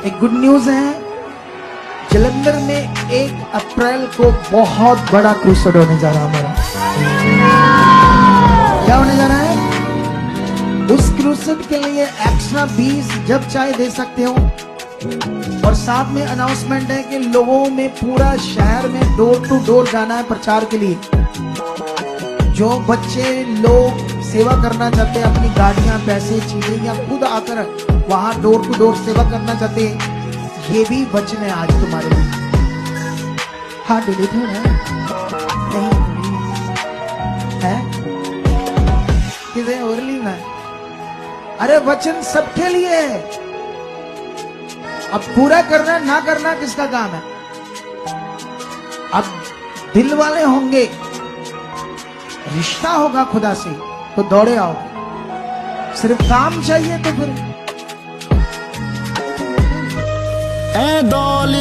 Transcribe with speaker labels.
Speaker 1: एक good news है, जलंधर में 1 अप्रैल को बहुत बड़ा क्रूसेड होने जा रहा है हमारा। क्या होने जा रहा है? उस क्रूसेड के लिए एक्स्ट्रा 20 जब चाहे दे सकते हो। और साथ में अनाउंसमेंट है कि लोगों में पूरा शहर में डोर टू डोर जाना है प्रचार के लिए। जो बच्चे लोग सेवा करना चाहते हैं, अपनी गाड़ियां, पैसे, चीजें या खुद आकर वहां डोर टू डोर सेवा करना चाहते हैं, ये भी वचन है आज तुम्हारे लिए। हाँ डिलीट हो रहा है नहीं है, किसे और लेना है? अरे वचन सबके लिए है। अब पूरा करना ना करना किसका काम है? अब दिल वाले होंगे, रिश्ता होगा खुदा से तो दौड़े आओ। सिर्फ काम चाहिए तो फिर
Speaker 2: ए दौलत